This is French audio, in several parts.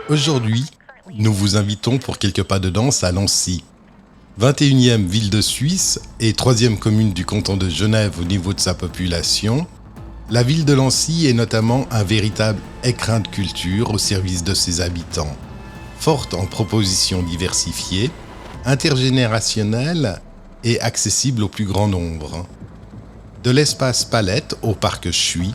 Aujourd'hui, nous vous invitons pour quelques pas de danse à Nancy. 21e ville de Suisse et 3e commune du canton de Genève au niveau de sa population, la ville de Nancy est notamment un véritable écrin de culture au service de ses habitants. Forte en propositions diversifiées, intergénérationnelle et accessible au plus grand nombre. De l'espace Palette au parc Chuy,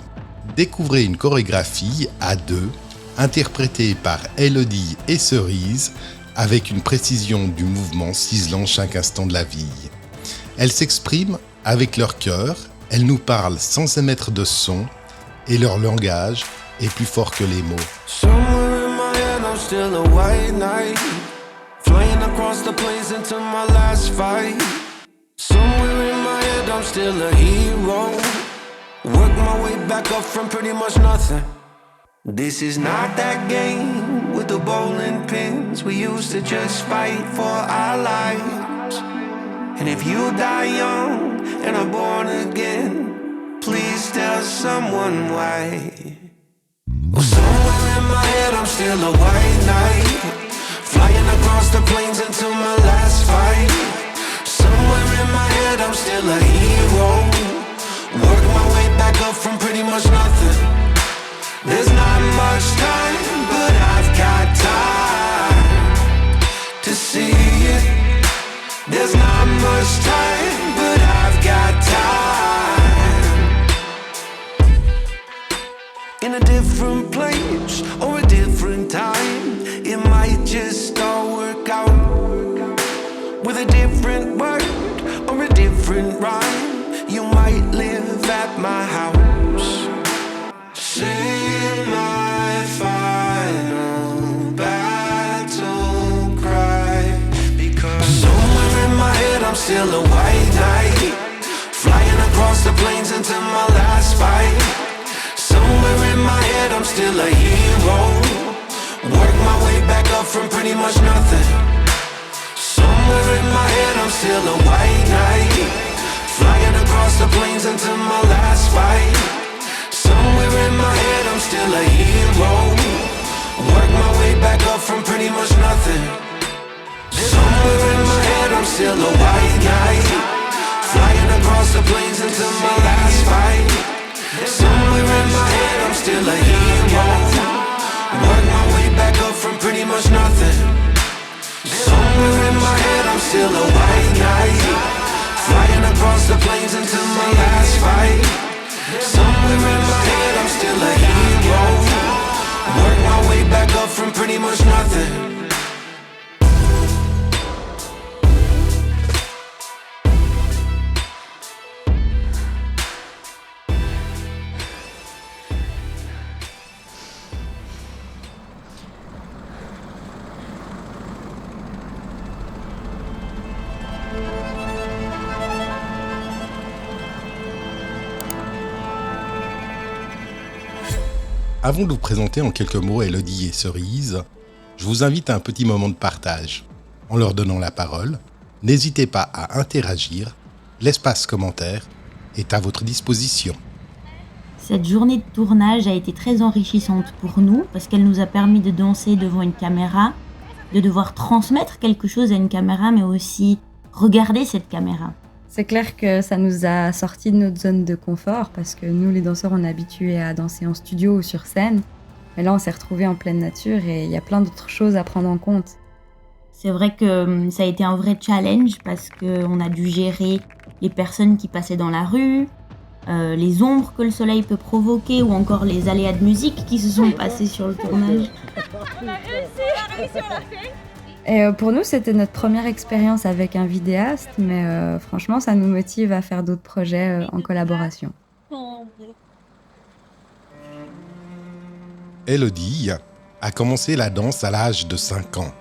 découvrez une chorégraphie à deux, interprétée par Elodie et Cerise, avec une précision du mouvement ciselant chaque instant de la vie. Elles s'expriment avec leur cœur, elles nous parlent sans émettre de son, et leur langage est plus fort que les mots. Somewhere in my head I'm still a white knight, flying across the plains into my last fight. Somewhere in my head I'm still a hero, work my way back up from pretty much nothing. This is not that game with the bowling pins. We used to just fight for our lives. And if you die young and are born again, please tell someone why. Well, somewhere in my head I'm still a white knight, flying across the plains into my last fight. Somewhere in my head I'm still a hero, work my way back up from pretty much nothing. There's not much time, but I've got time to see it. There's not much time, but I've got time. In a different place or a different time, it might just all work out. With a different word or a different rhyme, you might live at my house. Sing my final battle cry, because somewhere in my head I'm still a white knight, flying across the plains into my last fight. Somewhere in my head I'm still a hero, work my way back up from pretty much nothing. Somewhere in my head I'm still a white knight, flying across the plains into my last fight. Somewhere in my head I'm still a hero, work my way back up from pretty much nothing. Somewhere in my head I'm still a white knight, flying across the plains into my last fight. Somewhere in my head I'm still a hero, work my way back up from pretty much nothing. Somewhere in my head I'm still a white knight, flying across the plains into my last fight. Somewhere in my head I'm still a hero, work my way back up from pretty much nothing. Avant de vous présenter en quelques mots Elodie et Cerise, je vous invite à un petit moment de partage. En leur donnant la parole, n'hésitez pas à interagir, l'espace commentaire est à votre disposition. Cette journée de tournage a été très enrichissante pour nous parce qu'elle nous a permis de danser devant une caméra, de devoir transmettre quelque chose à une caméra mais aussi regarder cette caméra. C'est clair que ça nous a sortis de notre zone de confort parce que nous, les danseurs, on est habitués à danser en studio ou sur scène. Mais là, on s'est retrouvés en pleine nature et il y a plein d'autres choses à prendre en compte. C'est vrai que ça a été un vrai challenge parce qu'on a dû gérer les personnes qui passaient dans la rue, les ombres que le soleil peut provoquer ou encore les aléas de musique qui se sont passés sur le tournage. On a réussi, on l'a fait. Et pour nous, c'était notre première expérience avec un vidéaste, mais franchement, ça nous motive à faire d'autres projets en collaboration. Elodie a commencé la danse à l'âge de 5 ans.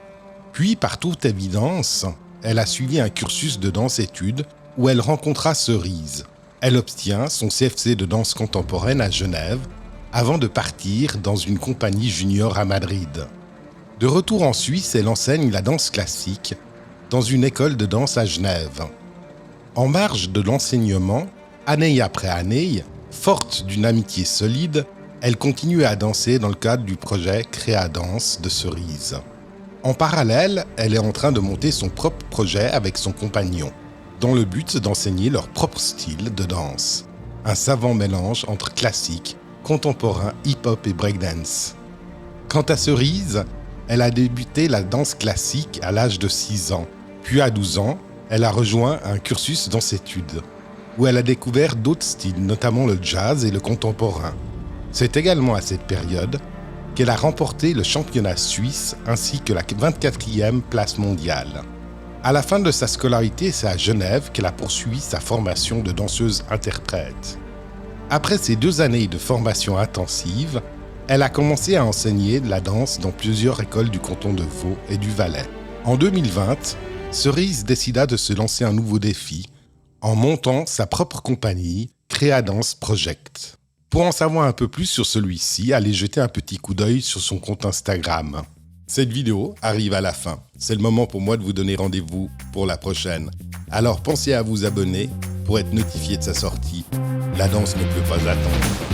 Puis, par toute évidence, elle a suivi un cursus de danse-études où elle rencontra Cerise. Elle obtient son CFC de danse contemporaine à Genève avant de partir dans une compagnie junior à Madrid. De retour en Suisse, elle enseigne la danse classique dans une école de danse à Genève. En marge de l'enseignement, année après année, forte d'une amitié solide, Elle continue à danser dans le cadre du projet Créadance de Cerise. En parallèle, elle est en train de monter son propre projet avec son compagnon, dans le but d'enseigner leur propre style de danse. Un savant mélange entre classique, contemporain, hip-hop et breakdance. Quant à Cerise, elle a débuté la danse classique à l'âge de 6 ans. Puis à 12 ans, elle a rejoint un cursus danse-études, où elle a découvert d'autres styles, notamment le jazz et le contemporain. C'est également à cette période qu'elle a remporté le championnat suisse ainsi que la 24e place mondiale. À la fin de sa scolarité, c'est à Genève qu'elle a poursuivi sa formation de danseuse-interprète. Après ces 2 années de formation intensive, elle a commencé à enseigner la danse dans plusieurs écoles du canton de Vaud et du Valais. En 2020, Cerise décida de se lancer un nouveau défi en montant sa propre compagnie, Créadance Project. Pour en savoir un peu plus sur celui-ci, allez jeter un petit coup d'œil sur son compte Instagram. Cette vidéo arrive à la fin. C'est le moment pour moi de vous donner rendez-vous pour la prochaine. Alors pensez à vous abonner pour être notifié de sa sortie. La danse ne peut pas attendre.